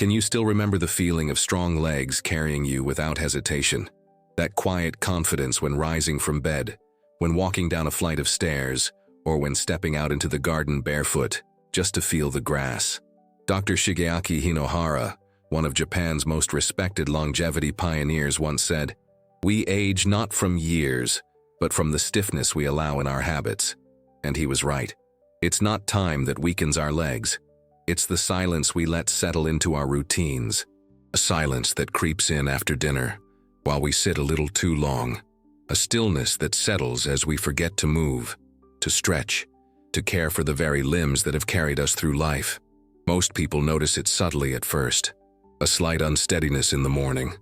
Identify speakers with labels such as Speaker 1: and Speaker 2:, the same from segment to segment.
Speaker 1: Can you still remember the feeling of strong legs carrying you without hesitation? That quiet confidence when rising from bed, when walking down a flight of stairs, or when stepping out into the garden barefoot, just to feel the grass. Dr. Shigeaki Hinohara, one of Japan's most respected longevity pioneers, once said, "We age not from years, but from the stiffness we allow in our habits." And he was right. It's not time that weakens our legs. It's the silence we let settle into our routines. A silence that creeps in after dinner, while we sit a little too long. A stillness that settles as we forget to move, to stretch, to care for the very limbs that have carried us through life. Most people notice it subtly at first. A slight unsteadiness in the morning,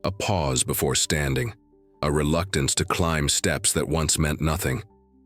Speaker 1: a pause before standing, a reluctance to climb steps that once meant nothing.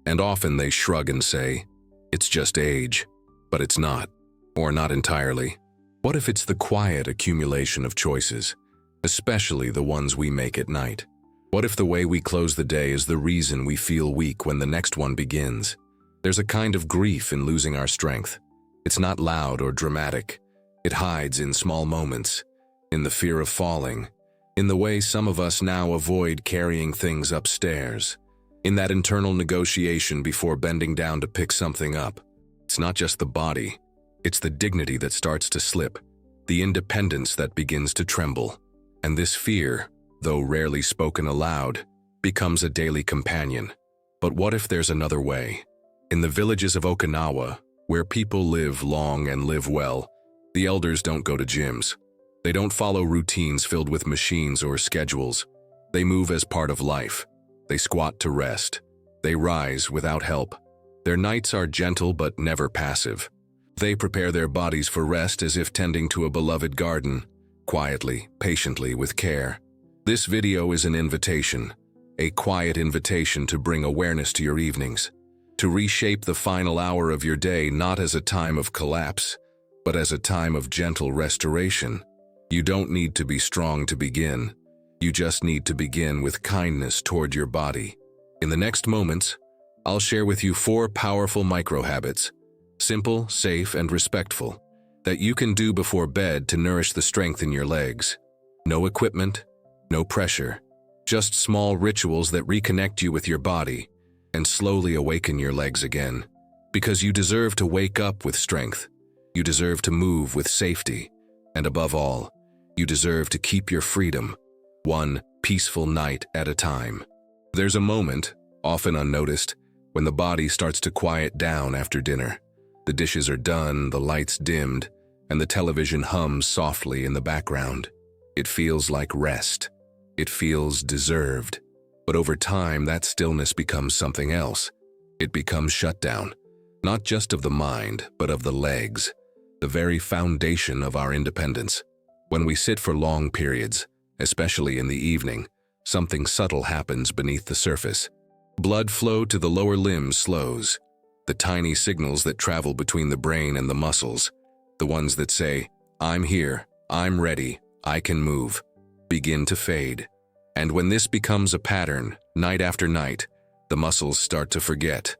Speaker 1: And often they shrug and say, "It's just age," but it's not, or not entirely. What if it's the quiet accumulation of choices, especially the ones we make at night? What if the way we close the day is the reason we feel weak when the next one begins? There's a kind of grief in losing our strength. It's not loud or dramatic. It hides in small moments, in the fear of falling, in the way some of us now avoid carrying things upstairs, in that internal negotiation before bending down to pick something up. It's not just the body. It's the dignity that starts to slip, the independence that begins to tremble. And this fear, though rarely spoken aloud, becomes a daily companion. But what if there's another way? In the villages of Okinawa, where people live long and live well, the elders don't go to gyms. They don't follow routines filled with machines or schedules. They move as part of life. They squat to rest. They rise without help. Their nights are gentle but never passive. They prepare their bodies for rest as if tending to a beloved garden, quietly, patiently, with care. This video is an invitation, a quiet invitation to bring awareness to your evenings, to reshape the final hour of your day not as a time of collapse, but as a time of gentle restoration. You don't need to be strong to begin. You just need to begin with kindness toward your body. In the next moments, I'll share with you 4 powerful micro-habits, simple, safe, and respectful, that you can do before bed to nourish the strength in your legs. No equipment, no pressure, just small rituals that reconnect you with your body and slowly awaken your legs again. Because you deserve to wake up with strength. You deserve to move with safety. And above all, you deserve to keep your freedom, one peaceful night at a time. There's a moment, often unnoticed, when the body starts to quiet down after dinner. The dishes are done, the lights dimmed, and the television hums softly in the background. It feels like rest. It feels deserved. But over time, that stillness becomes something else. It becomes shutdown, not just of the mind, but of the legs, the very foundation of our independence. When we sit for long periods, especially in the evening, something subtle happens beneath the surface. Blood flow to the lower limbs slows. The tiny signals that travel between the brain and the muscles, the ones that say, "I'm here, I'm ready, I can move," begin to fade. And when this becomes a pattern, night after night, the muscles start to forget.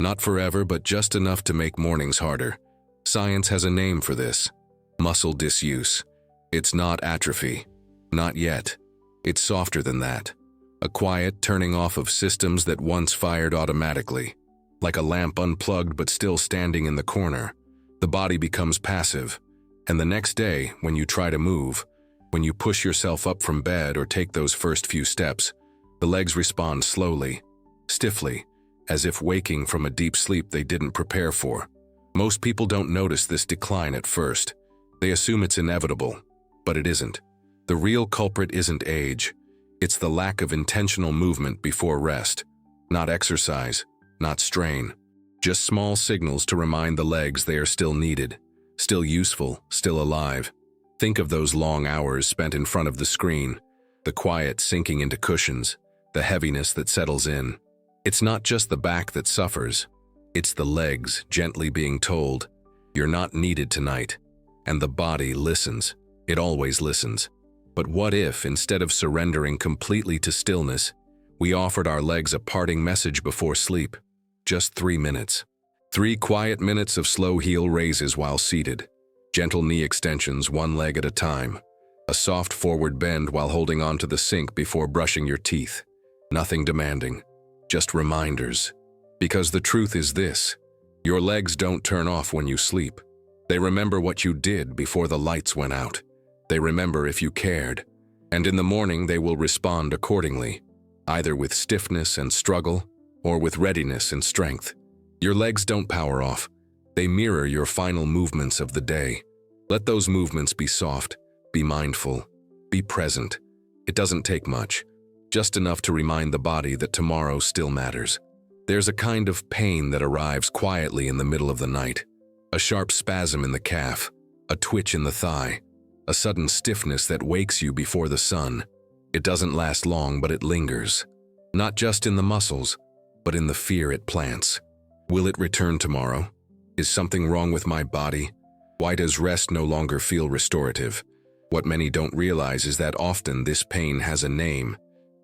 Speaker 1: Not forever, but just enough to make mornings harder. Science has a name for this: muscle disuse. It's not atrophy. Not yet. It's softer than that. A quiet turning off of systems that once fired automatically. Like a lamp unplugged but still standing in the corner, the body becomes passive. And the next day, when you try to move, when you push yourself up from bed or take those first few steps, the legs respond slowly, stiffly, as if waking from a deep sleep they didn't prepare for. Most people don't notice this decline at first. They assume it's inevitable, but it isn't. The real culprit isn't age. It's the lack of intentional movement before rest. Not exercise, not strain. Just small signals to remind the legs they are still needed, still useful, still alive. Think of those long hours spent in front of the screen, the quiet sinking into cushions, the heaviness that settles in. It's not just the back that suffers. It's the legs gently being told, "You're not needed tonight." And the body listens. It always listens. But what if, instead of surrendering completely to stillness, we offered our legs a parting message before sleep? Just 3 minutes. 3 quiet minutes of slow heel raises while seated. Gentle knee extensions, one leg at a time. A soft forward bend while holding onto the sink before brushing your teeth. Nothing demanding, just reminders. Because the truth is this: your legs don't turn off when you sleep. They remember what you did before the lights went out. They remember if you cared. And in the morning they will respond accordingly, either with stiffness and struggle or with readiness and strength. Your legs don't power off. They mirror your final movements of the day. Let those movements be soft, be mindful, be present. It doesn't take much, just enough to remind the body that tomorrow still matters. There's a kind of pain that arrives quietly in the middle of the night. A sharp spasm in the calf, a twitch in the thigh, a sudden stiffness that wakes you before the sun. It doesn't last long, but it lingers. Not just in the muscles, but in the fear it plants. Will it return tomorrow? Is something wrong with my body? Why does rest no longer feel restorative? What many don't realize is that often this pain has a name,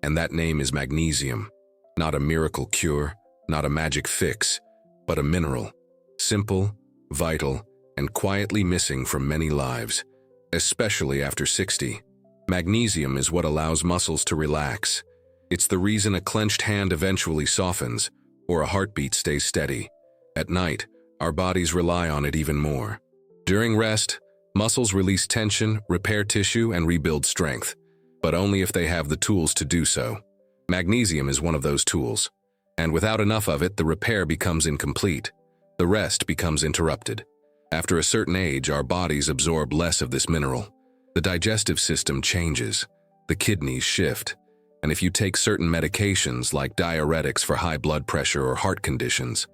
Speaker 1: and that name is magnesium. Not a miracle cure, not a magic fix, but a mineral. Simple, vital, and quietly missing from many lives, especially after 60. Magnesium is what allows muscles to relax. It's the reason a clenched hand eventually softens, or a heartbeat stays steady. At night, our bodies rely on it even more. During rest, muscles release tension, repair tissue, and rebuild strength, but only if they have the tools to do so. Magnesium is one of those tools, and without enough of it, the repair becomes incomplete. The rest becomes interrupted. After a certain age, our bodies absorb less of this mineral. The digestive system changes, the kidneys shift, and if you take certain medications like diuretics for high blood pressure or heart conditions,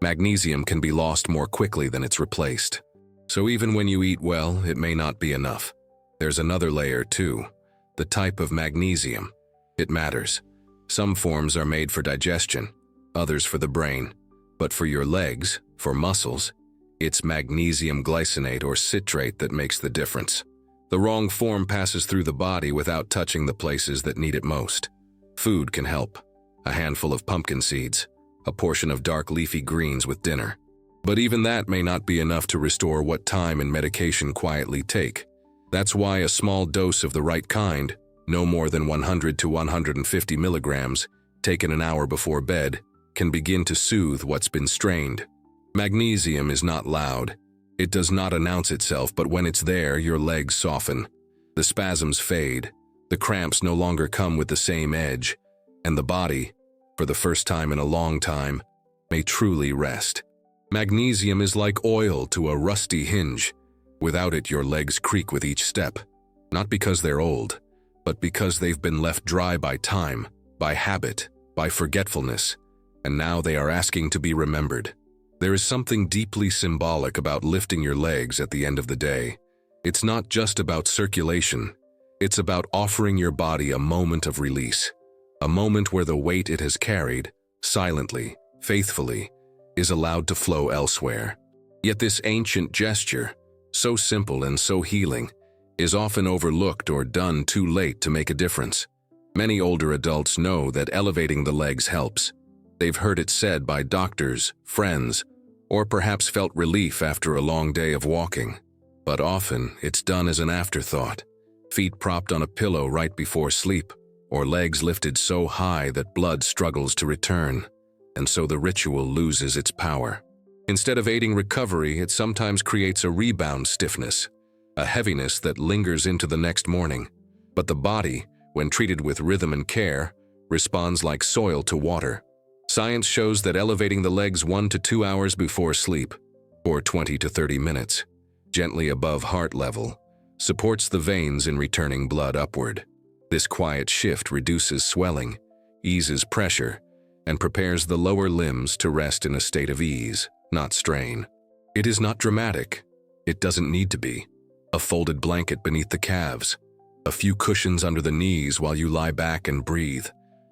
Speaker 1: magnesium can be lost more quickly than it's replaced. So even when you eat well, it may not be enough. There's another layer too, the type of magnesium. It matters. Some forms are made for digestion, others for the brain. But for your legs, for muscles, it's magnesium glycinate or citrate that makes the difference. The wrong form passes through the body without touching the places that need it most. Food can help. A handful of pumpkin seeds, a portion of dark leafy greens with dinner. But even that may not be enough to restore what time and medication quietly take. That's why a small dose of the right kind, no more than 100 to 150 milligrams, taken an hour before bed, can begin to soothe what's been strained. Magnesium is not loud. It does not announce itself, but when it's there, your legs soften. The spasms fade. The cramps no longer come with the same edge. And the body, for the first time in a long time, may truly rest. Magnesium is like oil to a rusty hinge. Without it, your legs creak with each step. Not because they're old, but because they've been left dry by time, by habit, by forgetfulness. And now they are asking to be remembered. There is something deeply symbolic about lifting your legs at the end of the day. It's not just about circulation. It's about offering your body a moment of release. A moment where the weight it has carried, silently, faithfully, is allowed to flow elsewhere. Yet this ancient gesture, so simple and so healing, is often overlooked or done too late to make a difference. Many older adults know that elevating the legs helps. They've heard it said by doctors, friends, or perhaps felt relief after a long day of walking. But often, it's done as an afterthought. Feet propped on a pillow right before sleep, or legs lifted so high that blood struggles to return. And so the ritual loses its power. Instead of aiding recovery, it sometimes creates a rebound stiffness, a heaviness that lingers into the next morning. But the body, when treated with rhythm and care, responds like soil to water. Science shows that elevating the legs 1 to 2 hours before sleep, or 20 to 30 minutes, gently above heart level, supports the veins in returning blood upward. This quiet shift reduces swelling, eases pressure, and prepares the lower limbs to rest in a state of ease, not strain. It is not dramatic. It doesn't need to be. A folded blanket beneath the calves, a few cushions under the knees while you lie back and breathe.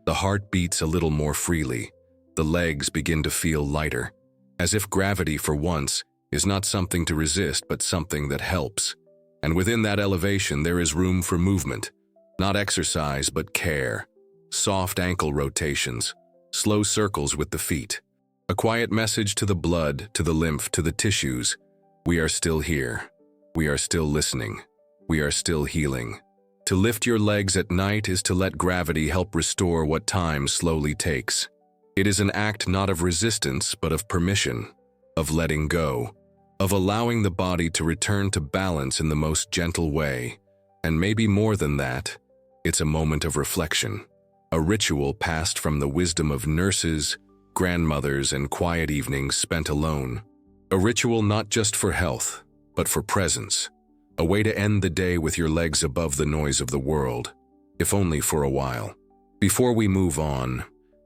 Speaker 1: The heart beats a little more freely. The legs begin to feel lighter, as if gravity for once is not something to resist but something that helps. And within that elevation there is room for movement, not exercise but care. Soft ankle rotations, slow circles with the feet. A quiet message to the blood, to the lymph, to the tissues. We are still here. We are still listening. We are still healing. To lift your legs at night is to let gravity help restore what time slowly takes. It is an act not of resistance, but of permission, of letting go, of allowing the body to return to balance in the most gentle way. And maybe more than that, it's a moment of reflection, a ritual passed from the wisdom of nurses, grandmothers, and quiet evenings spent alone. A ritual not just for health, but for presence. A way to end the day with your legs above the noise of the world, if only for a while. Before we move on,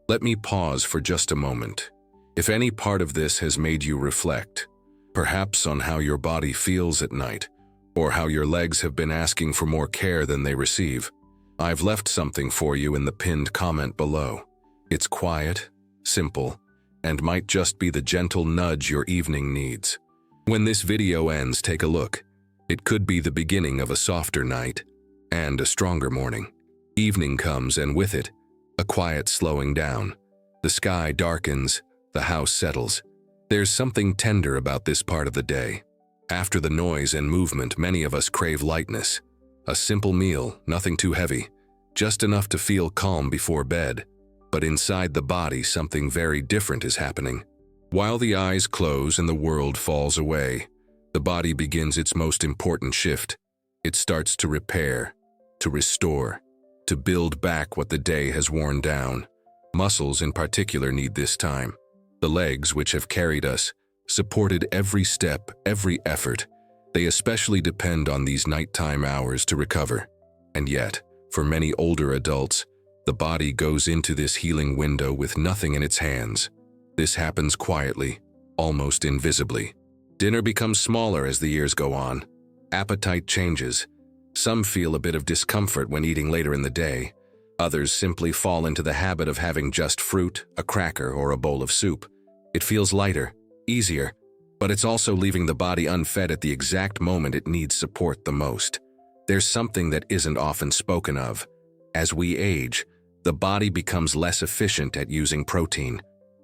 Speaker 1: let me pause for just a moment. If any part of this has made you reflect, perhaps on how your body feels at night, or how your legs have been asking for more care than they receive, I've left something for you in the pinned comment below. It's quiet, simple, and might just be the gentle nudge your evening needs. When this video ends, take a look. It could be the beginning of a softer night and a stronger morning. Evening comes, and with it, a quiet slowing down. The sky darkens, the house settles. There's something tender about this part of the day. After the noise and movement, many of us crave lightness. A simple meal, nothing too heavy, just enough to feel calm before bed. But inside the body, something very different is happening. While the eyes close and the world falls away, the body begins its most important shift. It starts to repair, to restore, to build back what the day has worn down. Muscles in particular need this time. The legs, which have carried us, supported every step, every effort. They especially depend on these nighttime hours to recover. And yet, for many older adults, the body goes into this healing window with nothing in its hands. This happens quietly, almost invisibly. Dinner becomes smaller as the years go on. Appetite changes. Some feel a bit of discomfort when eating later in the day. Others simply fall into the habit of having just fruit, a cracker, or a bowl of soup. It feels lighter, easier, but it's also leaving the body unfed at the exact moment it needs support the most. There's something that isn't often spoken of. As we age, the body becomes less efficient at using protein.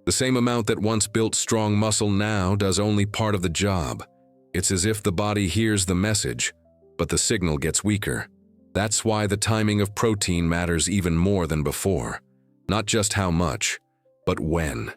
Speaker 1: The same amount that once built strong muscle now does only part of the job. It's as if the body hears the message, but the signal gets weaker. That's why the timing of protein matters even more than before. Not just how much, but when.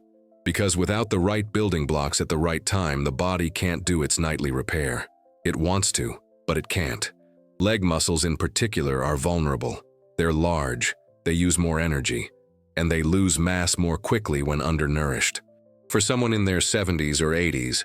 Speaker 1: Because without the right building blocks at the right time, the body can't do its nightly repair. It wants to, but it can't. Leg muscles in particular are vulnerable. They're large, they use more energy, and they lose mass more quickly when undernourished. For someone in their 70s or 80s,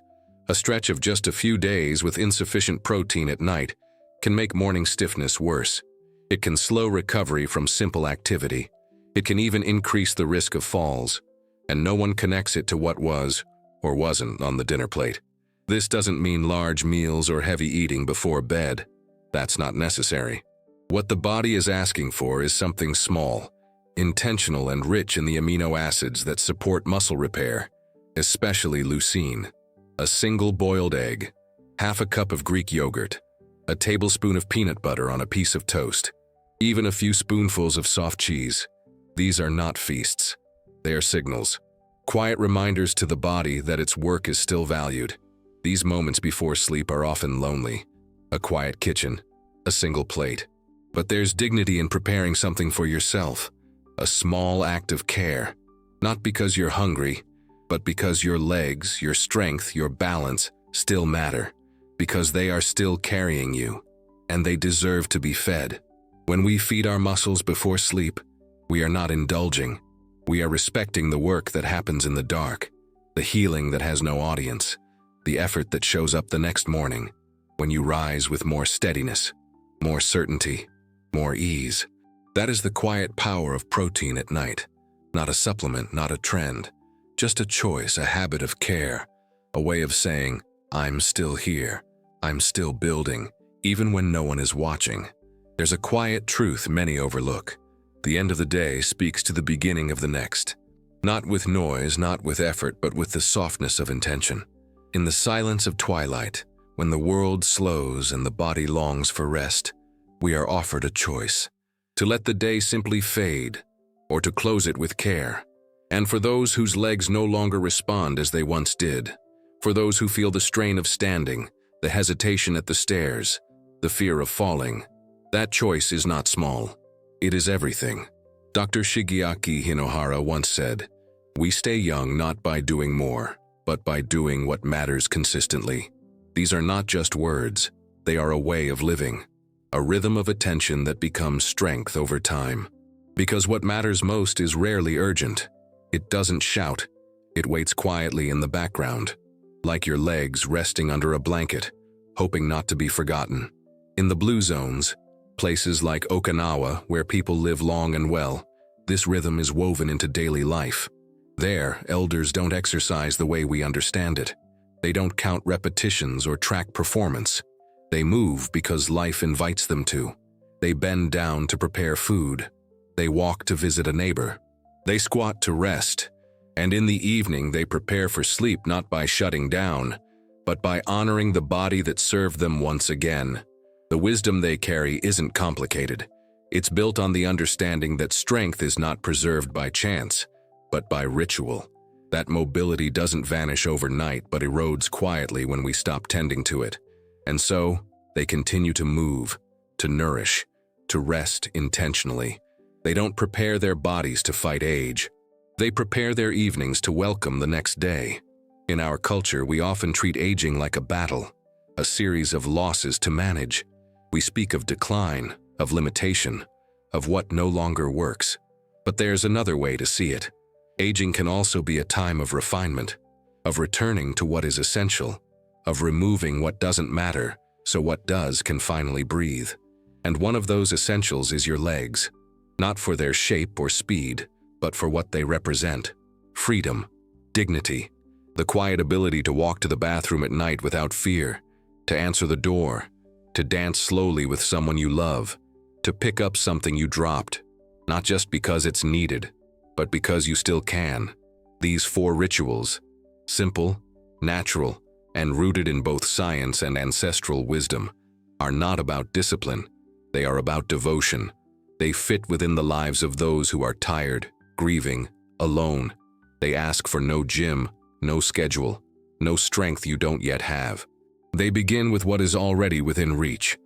Speaker 1: a stretch of just a few days with insufficient protein at night can make morning stiffness worse. It can slow recovery from simple activity. It can even increase the risk of falls, and no one connects it to what was or wasn't on the dinner plate. This doesn't mean large meals or heavy eating before bed. That's not necessary. What the body is asking for is something small, intentional, and rich in the amino acids that support muscle repair, especially leucine. A single boiled egg, half a cup of Greek yogurt, a tablespoon of peanut butter on a piece of toast, even a few spoonfuls of soft cheese. These are not feasts. They are signals, quiet reminders to the body that its work is still valued. These moments before sleep are often lonely. A quiet kitchen, a single plate. But there's dignity in preparing something for yourself. A small act of care, not because you're hungry, but because your legs, your strength, your balance still matter, because they are still carrying you, and they deserve to be fed. When we feed our muscles before sleep, we are not indulging. We are respecting the work that happens in the dark, the healing that has no audience, the effort that shows up the next morning, when you rise with more steadiness, more certainty, more ease. That is the quiet power of protein at night. Not a supplement, not a trend. Just a choice, a habit of care. A way of saying, I'm still here. I'm still building, even when no one is watching. There's a quiet truth many overlook. The end of the day speaks to the beginning of the next. Not with noise, not with effort, but with the softness of intention. In the silence of twilight, when the world slows and the body longs for rest, we are offered a choice. To let the day simply fade, or to close it with care. And for those whose legs no longer respond as they once did, for those who feel the strain of standing, the hesitation at the stairs, the fear of falling. That choice is not small. It is everything. Dr. Shigeaki Hinohara once said, "We stay young not by doing more, but by doing what matters consistently." These are not just words, they are a way of living, a rhythm of attention that becomes strength over time. Because what matters most is rarely urgent. It doesn't shout, it waits quietly in the background, like your legs resting under a blanket, hoping not to be forgotten. In the blue zones, places like Okinawa where people live long and well, this rhythm is woven into daily life. There, elders don't exercise the way we understand it. They don't count repetitions or track performance. They move because life invites them to. They bend down to prepare food. They walk to visit a neighbor. They squat to rest. And in the evening, they prepare for sleep not by shutting down, but by honoring the body that served them once again. The wisdom they carry isn't complicated. It's built on the understanding that strength is not preserved by chance, but by ritual. That mobility doesn't vanish overnight, but erodes quietly when we stop tending to it. And so, they continue to move, to nourish, to rest intentionally. They don't prepare their bodies to fight age. They prepare their evenings to welcome the next day. In our culture, we often treat aging like a battle, a series of losses to manage. We speak of decline, of limitation, of what no longer works. But there's another way to see it. Aging can also be a time of refinement, of returning to what is essential, of removing what doesn't matter so what does can finally breathe. And one of those essentials is your legs, not for their shape or speed, but for what they represent: freedom, dignity, the quiet ability to walk to the bathroom at night without fear, to answer the door, to dance slowly with someone you love, to pick up something you dropped, not just because it's needed, but because you still can. These 4 rituals, simple, natural, and rooted in both science and ancestral wisdom, are not about discipline. They are about devotion. They fit within the lives of those who are tired, grieving, alone. They ask for no gym, no schedule, no strength you don't yet have. They begin with what is already within reach: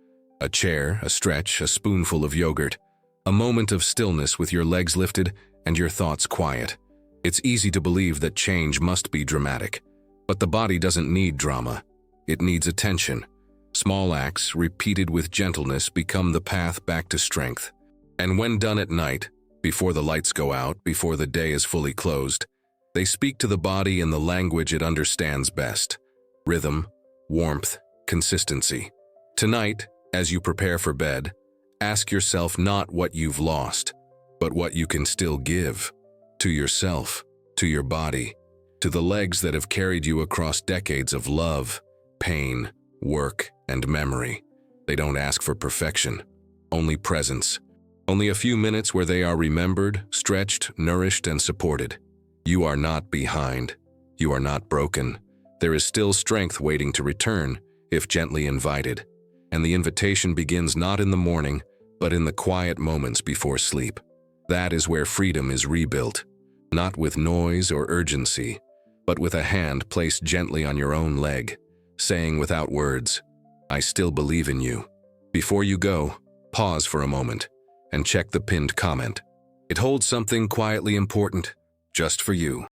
Speaker 1: a chair, a stretch, a spoonful of yogurt, a moment of stillness with your legs lifted and your thoughts quiet. It's easy to believe that change must be dramatic, but the body doesn't need drama. It needs attention. Small acts, repeated with gentleness, become the path back to strength. And when done at night, before the lights go out, before the day is fully closed, they speak to the body in the language it understands best: rhythm, warmth, consistency. Tonight, as you prepare for bed, ask yourself not what you've lost, but what you can still give to yourself, to your body, to the legs that have carried you across decades of love, pain, work, and memory. They don't ask for perfection, only presence. Only a few minutes where they are remembered, stretched, nourished, and supported. You are not behind. You are not broken. There is still strength waiting to return, if gently invited. And the invitation begins not in the morning, but in the quiet moments before sleep. That is where freedom is rebuilt, not with noise or urgency, but with a hand placed gently on your own leg, saying without words, "I still believe in you." Before you go, pause for a moment and check the pinned comment. It holds something quietly important, just for you.